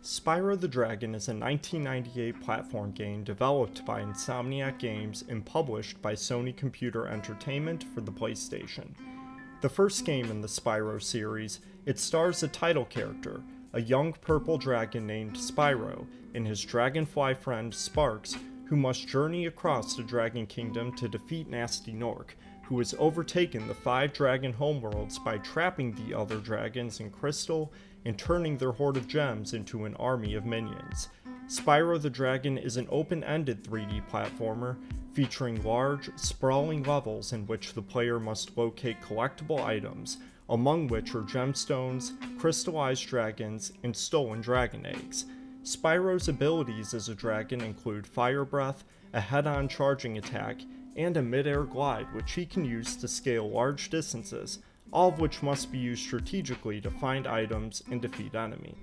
Spyro the Dragon is a 1998 platform game developed by Insomniac Games and published by Sony Computer Entertainment for the PlayStation. The first game in the Spyro series, it stars a title character, a young purple dragon named Spyro, and his dragonfly friend Sparx, who must journey across the Dragon Kingdom to defeat Nasty Norc, who has overtaken the 5 dragon homeworlds by trapping the other dragons in crystal and turning their hoard of gems into an army of minions. Spyro the Dragon is an open-ended 3D platformer featuring large, sprawling levels in which the player must locate collectible items, among which are gemstones, crystallized dragons, and stolen dragon eggs. Spyro's abilities as a dragon include Fire Breath, a head-on charging attack, and a mid-air glide which he can use to scale large distances, all of which must be used strategically to find items and defeat enemies.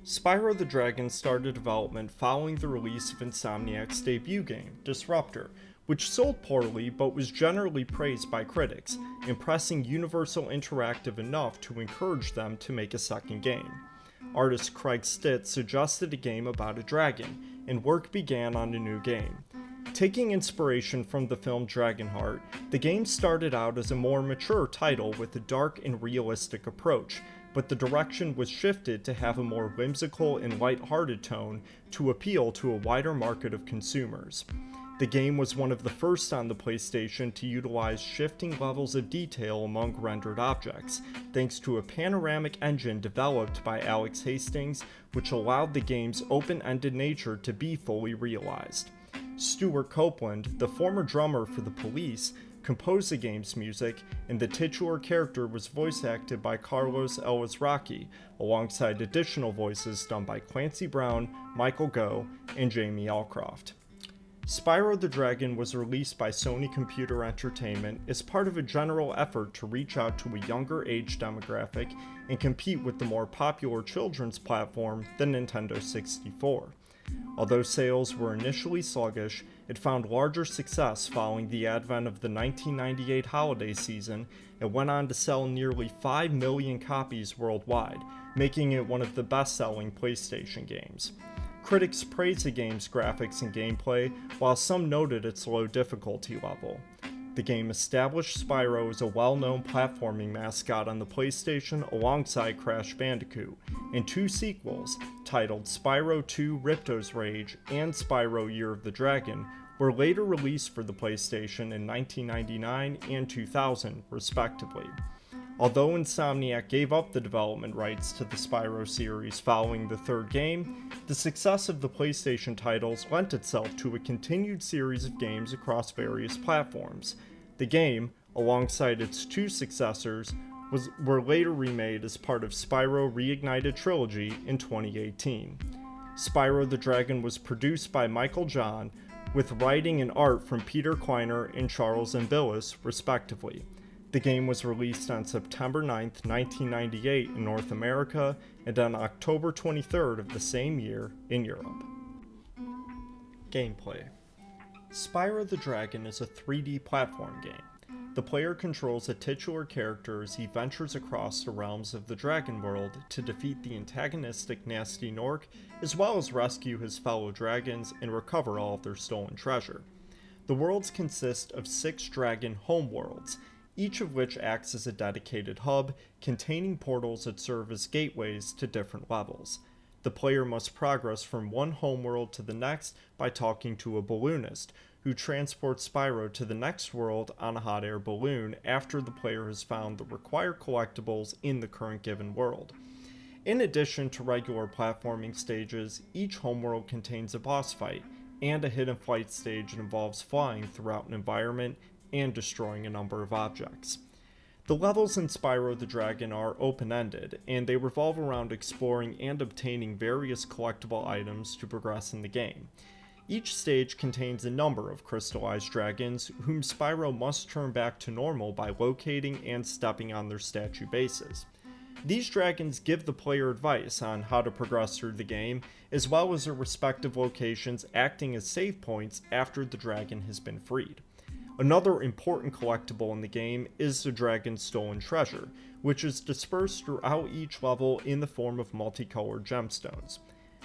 Spyro the Dragon started development following the release of Insomniac's debut game, Disruptor, which sold poorly but was generally praised by critics, impressing Universal Interactive enough to encourage them to make a second game. Artist Craig Stitt suggested a game about a dragon, and work began on a new game. Taking inspiration from the film Dragonheart, the game started out as a more mature title with a dark and realistic approach, but the direction was shifted to have a more whimsical and light-hearted tone to appeal to a wider market of consumers. The game was one of the first on the PlayStation to utilize shifting levels of detail among rendered objects, thanks to a panoramic engine developed by Alex Hastings, which allowed the game's open-ended nature to be fully realized. Stuart Copeland, the former drummer for The Police, composed the game's music, and the titular character was voice acted by Carlos Elizraki, alongside additional voices done by Clancy Brown, Michael Goh, and Jamie Alcroft. Spyro the Dragon was released by Sony Computer Entertainment as part of a general effort to reach out to a younger age demographic and compete with the more popular children's platform, the Nintendo 64. Although sales were initially sluggish, it found larger success following the advent of the 1998 holiday season and went on to sell nearly 5 million copies worldwide, making it one of the best-selling PlayStation games. Critics praised the game's graphics and gameplay, while some noted its low difficulty level. The game established Spyro as a well-known platforming mascot on the PlayStation alongside Crash Bandicoot, and 2 sequels, titled Spyro 2 Ripto's Rage and Spyro Year of the Dragon, were later released for the PlayStation in 1999 and 2000, respectively. Although Insomniac gave up the development rights to the Spyro series following the third game, the success of the PlayStation titles lent itself to a continued series of games across various platforms. The game, alongside its 2 successors, were later remade as part of Spyro Reignited Trilogy in 2018. Spyro the Dragon was produced by Michael John, with writing and art from Peter Quiner and Charles Ambillis, respectively. The game was released on September 9, 1998 in North America, and on October 23rd of the same year in Europe. Gameplay. Spyro the Dragon is a 3D platform game. The player controls a titular character as he ventures across the realms of the Dragon World to defeat the antagonistic Nasty Norc, as well as rescue his fellow dragons and recover all of their stolen treasure. The worlds consist of 6 dragon homeworlds, each of which acts as a dedicated hub, containing portals that serve as gateways to different levels. The player must progress from one homeworld to the next by talking to a balloonist, who transports Spyro to the next world on a hot air balloon after the player has found the required collectibles in the current given world. In addition to regular platforming stages, each homeworld contains a boss fight, and a hidden flight stage that involves flying throughout an environment and destroying a number of objects. The levels in Spyro the Dragon are open-ended, and they revolve around exploring and obtaining various collectible items to progress in the game. Each stage contains a number of crystallized dragons, whom Spyro must turn back to normal by locating and stepping on their statue bases. These dragons give the player advice on how to progress through the game, as well as their respective locations acting as save points after the dragon has been freed. Another important collectible in the game is the dragon's stolen treasure, which is dispersed throughout each level in the form of multicolored gemstones.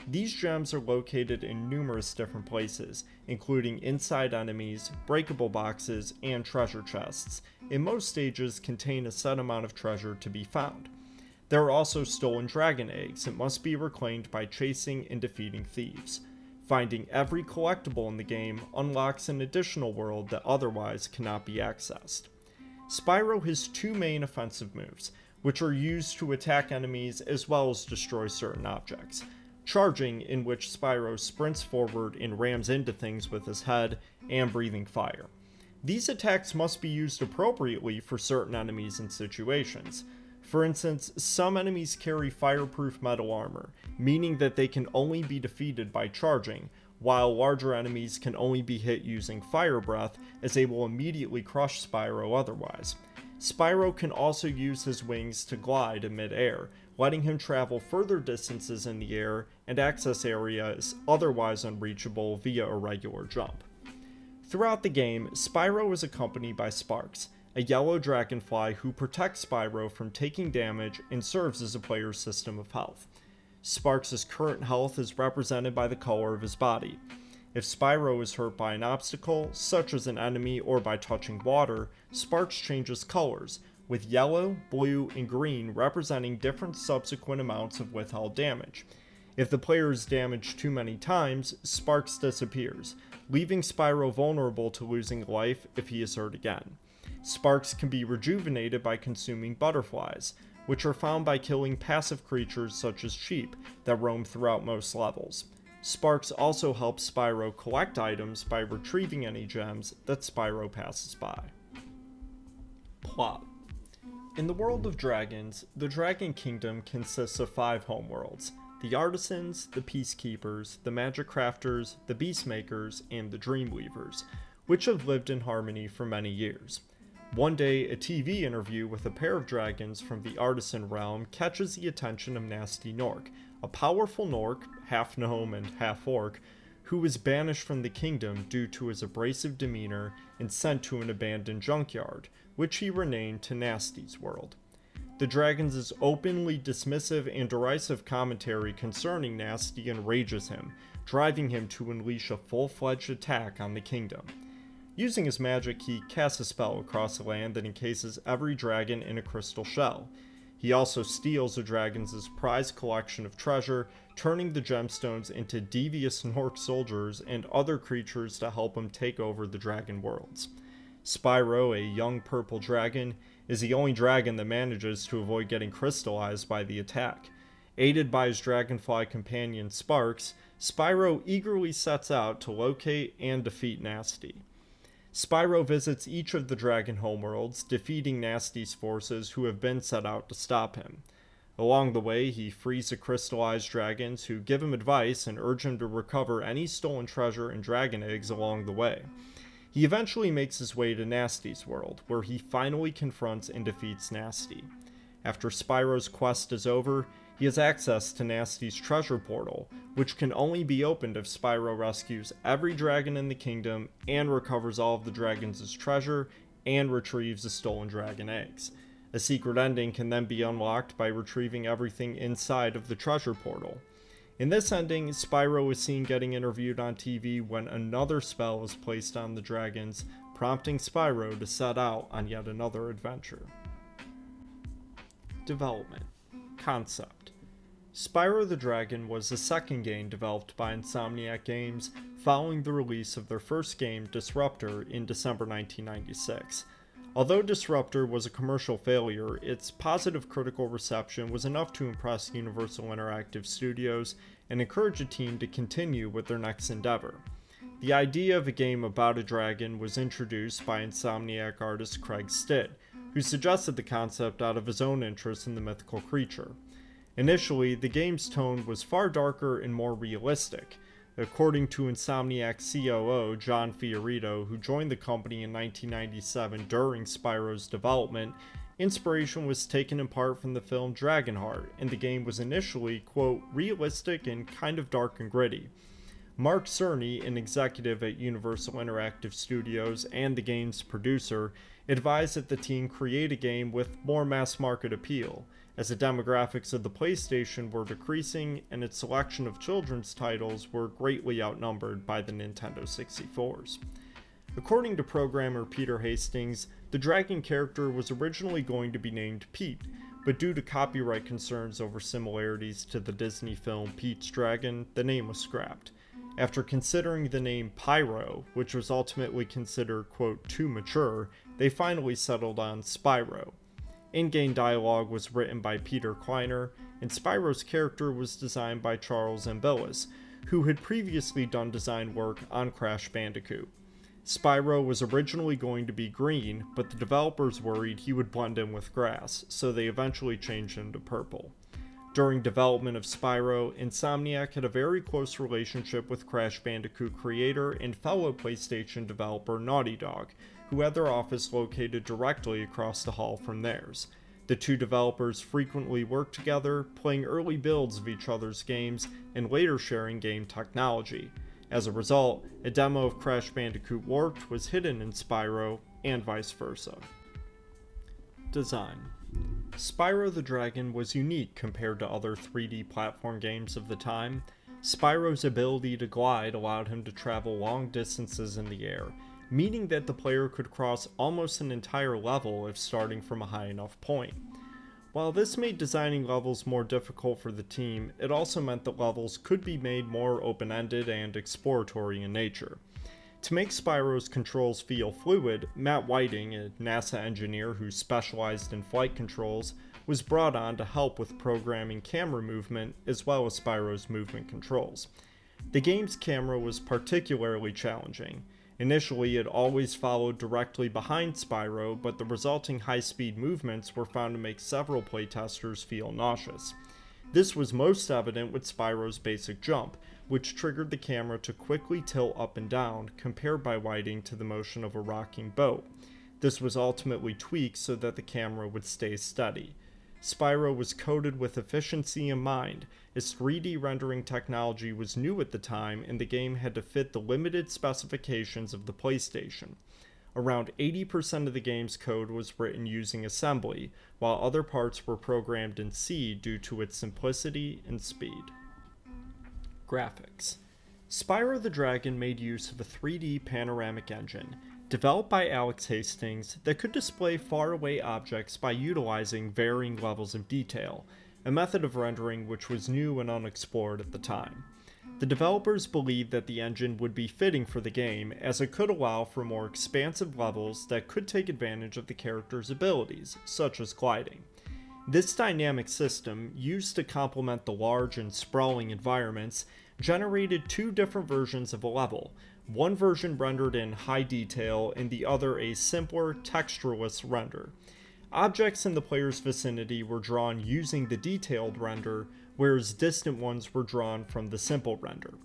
These gems are located in numerous different places, including inside enemies, breakable boxes, and treasure chests, and most stages contain a set amount of treasure to be found. There are also stolen dragon eggs that must be reclaimed by chasing and defeating thieves. Finding every collectible in the game unlocks an additional world that otherwise cannot be accessed. Spyro has two main offensive moves, which are used to attack enemies as well as destroy certain objects. Charging, in which Spyro sprints forward and rams into things with his head, and breathing fire. These attacks must be used appropriately for certain enemies and situations. For instance, some enemies carry fireproof metal armor, meaning that they can only be defeated by charging, while larger enemies can only be hit using fire breath, as they will immediately crush Spyro otherwise. Spyro can also use his wings to glide in mid-air, letting him travel further distances in the air and access areas otherwise unreachable via a regular jump. Throughout the game, Spyro is accompanied by Sparks, a yellow dragonfly who protects Spyro from taking damage and serves as a player's system of health. Sparks' current health is represented by the color of his body. If Spyro is hurt by an obstacle, such as an enemy or by touching water, Sparks changes colors, with yellow, blue, and green representing different subsequent amounts of withheld damage. If the player is damaged too many times, Sparks disappears, leaving Spyro vulnerable to losing life if he is hurt again. Sparks can be rejuvenated by consuming butterflies, which are found by killing passive creatures such as sheep that roam throughout most levels. Sparks also helps Spyro collect items by retrieving any gems that Spyro passes by. Plot. In the world of dragons, the Dragon Kingdom consists of 5 homeworlds: the Artisans, the Peacekeepers, the Magic Crafters, the Beastmakers, and the Dreamweavers, which have lived in harmony for many years. One day, a TV interview with a pair of dragons from the Artisan realm catches the attention of Nasty Nork, a powerful Nork, half gnome and half orc, who was banished from the kingdom due to his abrasive demeanor and sent to an abandoned junkyard, which he renamed to Nasty's World. The dragons' openly dismissive and derisive commentary concerning Nasty enrages him, driving him to unleash a full-fledged attack on the kingdom. Using his magic, he casts a spell across the land that encases every dragon in a crystal shell. He also steals the dragons' prized collection of treasure, turning the gemstones into devious Nork soldiers and other creatures to help him take over the dragon worlds. Spyro, a young purple dragon, is the only dragon that manages to avoid getting crystallized by the attack. Aided by his dragonfly companion Sparks, Spyro eagerly sets out to locate and defeat Nasty. Spyro visits each of the dragon homeworlds, defeating Nasty's forces who have been set out to stop him. Along the way, he frees the crystallized dragons who give him advice and urge him to recover any stolen treasure and dragon eggs along the way. He eventually makes his way to Nasty's world, where he finally confronts and defeats Nasty. After Spyro's quest is over, he has access to Nasty's treasure portal, which can only be opened if Spyro rescues every dragon in the kingdom and recovers all of the dragons' treasure and retrieves the stolen dragon eggs. A secret ending can then be unlocked by retrieving everything inside of the treasure portal. In this ending, Spyro is seen getting interviewed on TV when another spell is placed on the dragons, prompting Spyro to set out on yet another adventure. Development. Concept. Spyro the Dragon was the second game developed by Insomniac Games following the release of their first game, Disruptor, in December 1996. Although Disruptor was a commercial failure, its positive critical reception was enough to impress Universal Interactive Studios and encourage the team to continue with their next endeavor. The idea of a game about a dragon was introduced by Insomniac artist Craig Stitt, who suggested the concept out of his own interest in the mythical creature. Initially, the game's tone was far darker and more realistic. According to Insomniac COO John Fiorito, who joined the company in 1997 during Spyro's development, inspiration was taken in part from the film Dragonheart, and the game was initially, quote, realistic and kind of dark and gritty. Mark Cerny, an executive at Universal Interactive Studios and the game's producer, advised that the team create a game with more mass market appeal, as the demographics of the PlayStation were decreasing and its selection of children's titles were greatly outnumbered by the Nintendo 64s. According to programmer Peter Hastings, the dragon character was originally going to be named Pete, but due to copyright concerns over similarities to the Disney film Pete's Dragon, the name was scrapped. After considering the name Pyro, which was ultimately considered, quote, too mature, they finally settled on Spyro. In-game dialogue was written by Peter Kleiner, and Spyro's character was designed by Charles Ambillis, who had previously done design work on Crash Bandicoot. Spyro was originally going to be green, but the developers worried he would blend in with grass, so they eventually changed him to purple. During development of Spyro, Insomniac had a very close relationship with Crash Bandicoot creator and fellow PlayStation developer Naughty Dog, who had their office located directly across the hall from theirs. The two developers frequently worked together, playing early builds of each other's games and later sharing game technology. As a result, a demo of Crash Bandicoot Warped was hidden in Spyro, and vice versa. Design. Spyro the Dragon was unique compared to other 3D platform games of the time. Spyro's ability to glide allowed him to travel long distances in the air, meaning that the player could cross almost an entire level if starting from a high enough point. While this made designing levels more difficult for the team, it also meant that levels could be made more open-ended and exploratory in nature. To make Spyro's controls feel fluid, Matt Whiting, a NASA engineer who specialized in flight controls, was brought on to help with programming camera movement as well as Spyro's movement controls. The game's camera was particularly challenging. Initially, it always followed directly behind Spyro, but the resulting high-speed movements were found to make several playtesters feel nauseous. This was most evident with Spyro's basic jump, which triggered the camera to quickly tilt up and down, compared by Whiting to the motion of a rocking boat. This was ultimately tweaked so that the camera would stay steady. Spyro was coded with efficiency in mind, as 3D rendering technology was new at the time and the game had to fit the limited specifications of the PlayStation. Around 80% of the game's code was written using assembly, while other parts were programmed in C due to its simplicity and speed. Graphics. Spyro the Dragon made use of a 3D panoramic engine, developed by Alex Hastings, that could display faraway objects by utilizing varying levels of detail, a method of rendering which was new and unexplored at the time. The developers believed that the engine would be fitting for the game, as it could allow for more expansive levels that could take advantage of the character's abilities, such as gliding. This dynamic system, used to complement the large and sprawling environments, generated two different versions of a level, one version rendered in high detail and the other a simpler, textureless render. Objects in the player's vicinity were drawn using the detailed render, whereas distant ones were drawn from the simple render.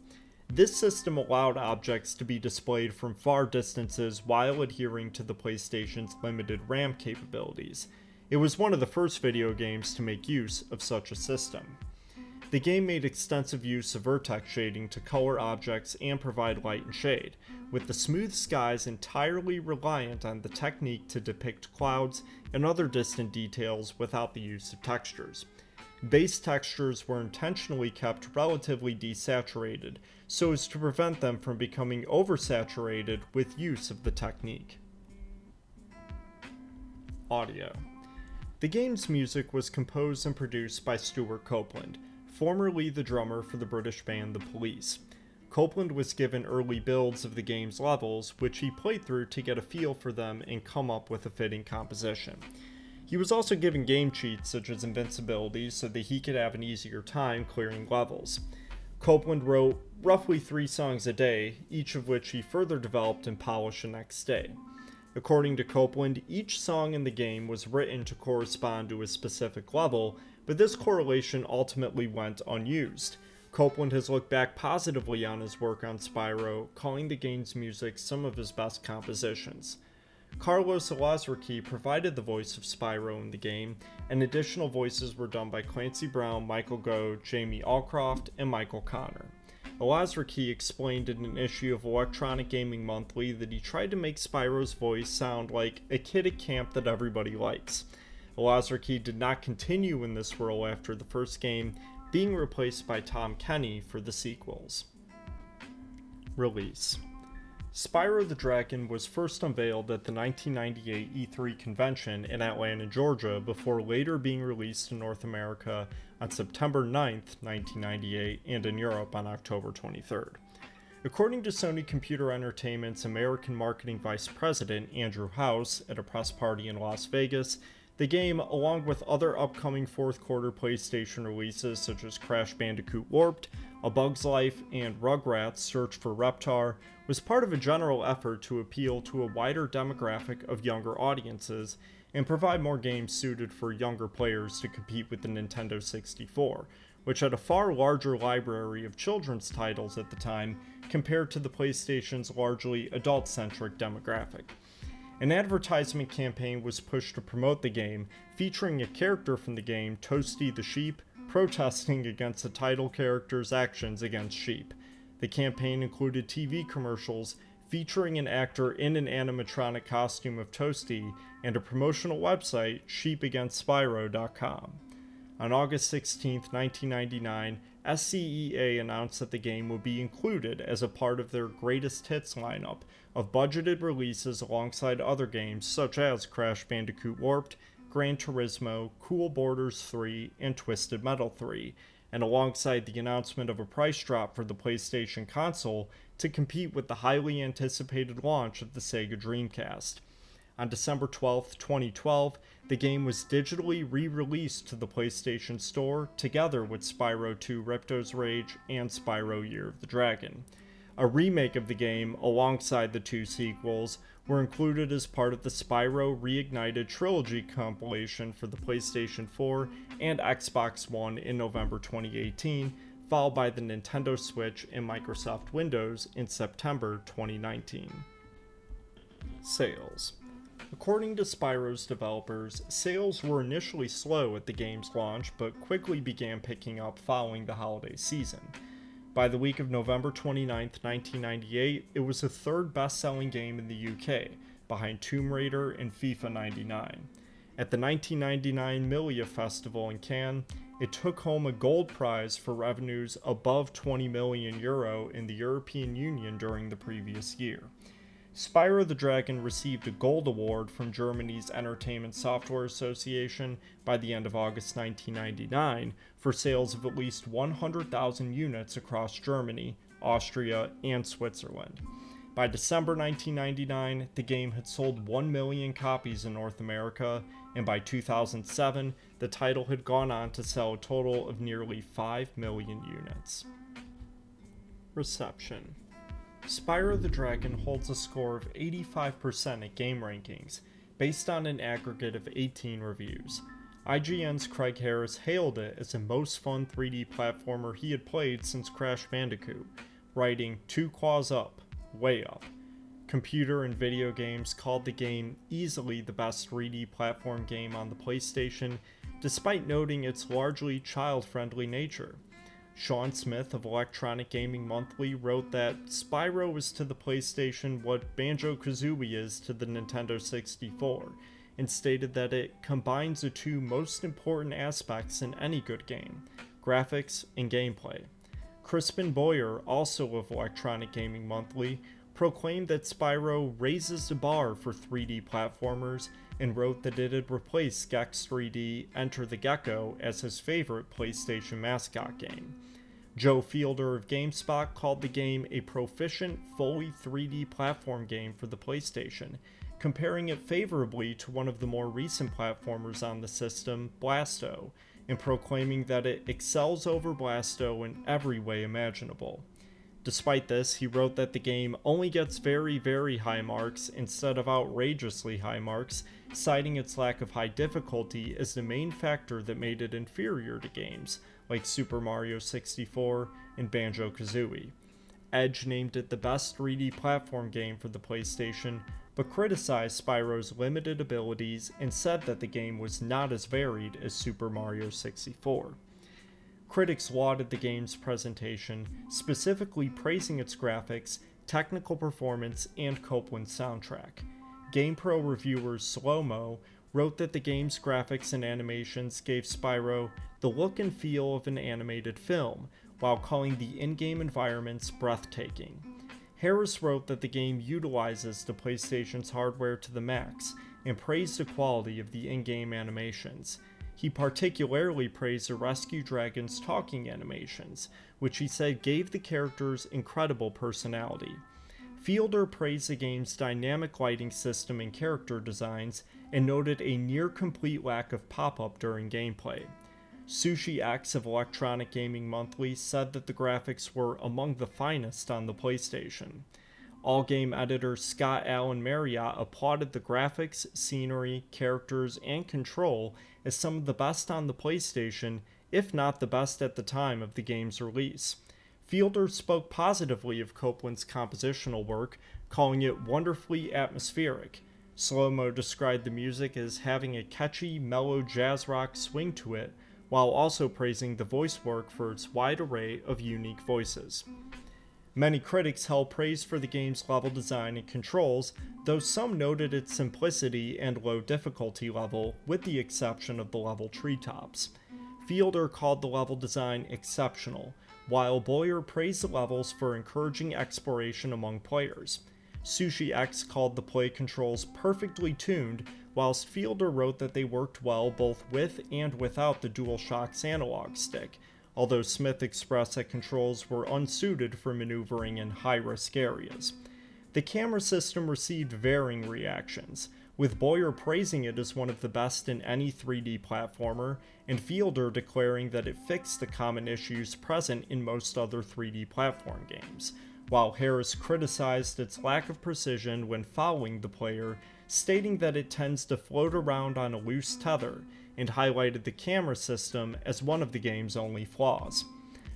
This system allowed objects to be displayed from far distances while adhering to the PlayStation's limited RAM capabilities. It was one of the first video games to make use of such a system. The game made extensive use of vertex shading to color objects and provide light and shade, with the smooth skies entirely reliant on the technique to depict clouds and other distant details without the use of textures. Base textures were intentionally kept relatively desaturated, so as to prevent them from becoming oversaturated with use of the technique. Audio. The game's music was composed and produced by Stuart Copeland, formerly the drummer for the British band The Police. Copeland was given early builds of the game's levels, which he played through to get a feel for them and come up with a fitting composition. He was also given game cheats such as invincibility so that he could have an easier time clearing levels. Copeland wrote roughly 3 songs a day, each of which he further developed and polished the next day. According to Copeland, each song in the game was written to correspond to a specific level, but this correlation ultimately went unused. Copeland has looked back positively on his work on Spyro, calling the game's music some of his best compositions. Carlos Alazraqui provided the voice of Spyro in the game, and additional voices were done by Clancy Brown, Michael Goh, Jamie Allcroft, and Michael Connor. Alazraki explained in an issue of Electronic Gaming Monthly that he tried to make Spyro's voice sound like a kid at camp that everybody likes. Alazraki did not continue in this role after the first game, being replaced by Tom Kenny for the sequels. Release. Spyro the Dragon was first unveiled at the 1998 E3 convention in Atlanta, Georgia, before later being released in North America on September 9th, 1998, and in Europe on October 23rd. According to Sony Computer Entertainment's American Marketing Vice President, Andrew House, at a press party in Las Vegas, the game, along with other upcoming fourth quarter PlayStation releases such as Crash Bandicoot Warped, A Bug's Life, and Rugrats Search for Reptar, was part of a general effort to appeal to a wider demographic of younger audiences and provide more games suited for younger players to compete with the Nintendo 64, which had a far larger library of children's titles at the time compared to the PlayStation's largely adult-centric demographic. An advertisement campaign was pushed to promote the game, featuring a character from the game, Toasty the Sheep, protesting against the title character's actions against sheep. The campaign included TV commercials featuring an actor in an animatronic costume of Toasty and a promotional website, sheepagainstspyro.com. On August 16, 1999, SCEA announced that the game would be included as a part of their greatest hits lineup of budgeted releases alongside other games such as Crash Bandicoot Warped, Gran Turismo, Cool Borders 3, and Twisted Metal 3, and alongside the announcement of a price drop for the PlayStation console to compete with the highly anticipated launch of the Sega Dreamcast. On December 12, 2012, the game was digitally re-released to the PlayStation Store together with Spyro 2 Ripto's Rage and Spyro Year of the Dragon. A remake of the game, alongside the two sequels, were included as part of the Spyro Reignited Trilogy compilation for the PlayStation 4 and Xbox One in November 2018, followed by the Nintendo Switch and Microsoft Windows in September 2019. Sales. According to Spyro's developers, sales were initially slow at the game's launch, but quickly began picking up following the holiday season. By the week of November 29, 1998, it was the third best-selling game in the UK, behind Tomb Raider and FIFA 99. At the 1999 Milia Festival in Cannes, it took home a gold prize for revenues above €20 million in the European Union during the previous year. Spyro the Dragon received a gold award from Germany's Entertainment Software Association by the end of August 1999 for sales of at least 100,000 units across Germany, Austria, and Switzerland. By December 1999, the game had sold 1 million copies in North America, and by 2007, the title had gone on to sell a total of nearly 5 million units. Reception. Spyro the Dragon holds a score of 85% at GameRankings, based on an aggregate of 18 reviews. IGN's Craig Harris hailed it as the most fun 3D platformer he had played since Crash Bandicoot, writing, "Two claws up, way up." Computer and Video Games called the game easily the best 3D platform game on the PlayStation, despite noting its largely child-friendly nature. Sean Smith of Electronic Gaming Monthly wrote that Spyro is to the PlayStation what Banjo-Kazooie is to the Nintendo 64, and stated that it combines the two most important aspects in any good game, graphics and gameplay. Crispin Boyer, also of Electronic Gaming Monthly, proclaimed that Spyro raises the bar for 3D platformers and wrote that it had replaced Gex 3D Enter the Gecko as his favorite PlayStation mascot game. Joe Fielder of GameSpot called the game a proficient, fully 3D platform game for the PlayStation, comparing it favorably to one of the more recent platformers on the system, Blasto, and proclaiming that it excels over Blasto in every way imaginable. Despite this, he wrote that the game only gets very, very high marks instead of outrageously high marks, citing its lack of high difficulty as the main factor that made it inferior to games like Super Mario 64 and Banjo-Kazooie. Edge named it the best 3D platform game for the PlayStation, but criticized Spyro's limited abilities and said that the game was not as varied as Super Mario 64. Critics lauded the game's presentation, specifically praising its graphics, technical performance, and Copeland's soundtrack. GamePro reviewers Slow-Mo wrote that the game's graphics and animations gave Spyro the look and feel of an animated film, while calling the in-game environments breathtaking. Harris wrote that the game utilizes the PlayStation's hardware to the max, and praised the quality of the in-game animations. He particularly praised the Rescue Dragon's talking animations, which he said gave the characters incredible personality. Fielder praised the game's dynamic lighting system and character designs, and noted a near-complete lack of pop-up during gameplay. Sushi X of Electronic Gaming Monthly said that the graphics were among the finest on the PlayStation. All-game editor Scott Allen Marriott applauded the graphics, scenery, characters, and control as some of the best on the PlayStation, if not the best at the time of the game's release. Fielder spoke positively of Copeland's compositional work, calling it wonderfully atmospheric. Slow-Mo described the music as having a catchy, mellow jazz rock swing to it, while also praising the voice work for its wide array of unique voices. Many critics held praise for the game's level design and controls, though some noted its simplicity and low difficulty level, with the exception of the level treetops. Fielder called the level design exceptional, while Boyer praised the levels for encouraging exploration among players. Sushi X called the play controls perfectly tuned, whilst Fielder wrote that they worked well both with and without the DualShock's analog stick, although Smith expressed that controls were unsuited for maneuvering in high-risk areas. The camera system received varying reactions, with Boyer praising it as one of the best in any 3D platformer, and Fielder declaring that it fixed the common issues present in most other 3D platform games, while Harris criticized its lack of precision when following the player, stating that it tends to float around on a loose tether, and highlighted the camera system as one of the game's only flaws.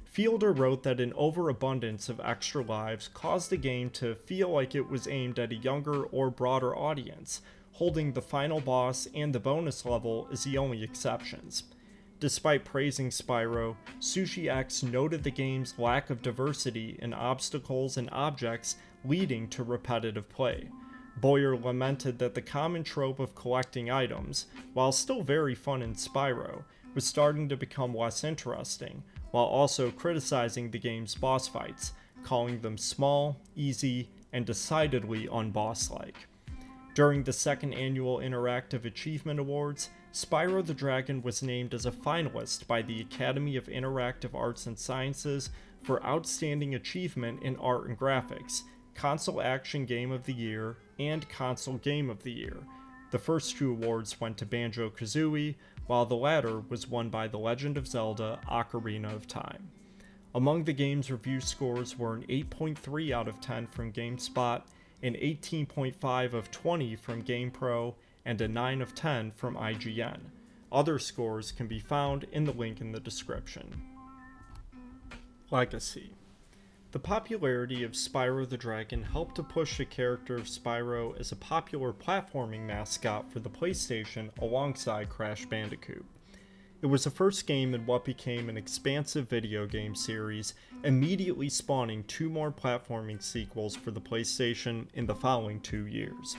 Fielder wrote that an overabundance of extra lives caused the game to feel like it was aimed at a younger or broader audience, holding the final boss and the bonus level as the only exceptions. Despite praising Spyro, Sushi X noted the game's lack of diversity in obstacles and objects, leading to repetitive play. Boyer lamented that the common trope of collecting items, while still very fun in Spyro, was starting to become less interesting, while also criticizing the game's boss fights, calling them small, easy, and decidedly unboss-like. During the second annual Interactive Achievement Awards, Spyro the Dragon was named as a finalist by the Academy of Interactive Arts and Sciences for Outstanding Achievement in Art and Graphics, Console Action Game of the Year, and Console Game of the Year. The first two awards went to Banjo-Kazooie, while the latter was won by The Legend of Zelda: Ocarina of Time. Among the game's review scores were an 8.3 out of 10 from GameSpot, an 18.5 of 20 from GamePro, and a 9 of 10 from IGN. Other scores can be found in the link in the description. Legacy. The popularity of Spyro the Dragon helped to push the character of Spyro as a popular platforming mascot for the PlayStation alongside Crash Bandicoot. It was the first game in what became an expansive video game series, immediately spawning two more platforming sequels for the PlayStation in the following 2 years.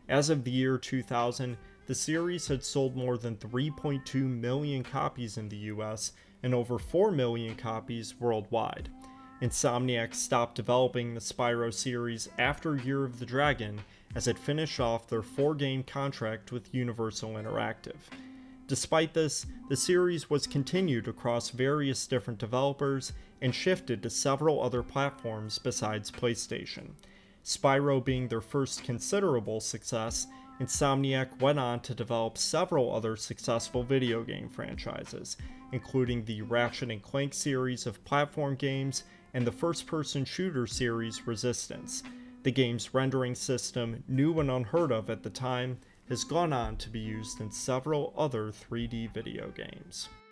As of the year 2000, the series had sold more than 3.2 million copies in the US and over 4 million copies worldwide. Insomniac stopped developing the Spyro series after Year of the Dragon, as it finished off their 4-game contract with Universal Interactive. Despite this, the series was continued across various different developers and shifted to several other platforms besides PlayStation. Spyro being their first considerable success, Insomniac went on to develop several other successful video game franchises, including the Ratchet & Clank series of platform games and the first-person shooter series Resistance. The game's rendering system, new and unheard of at the time, has gone on to be used in several other 3D video games.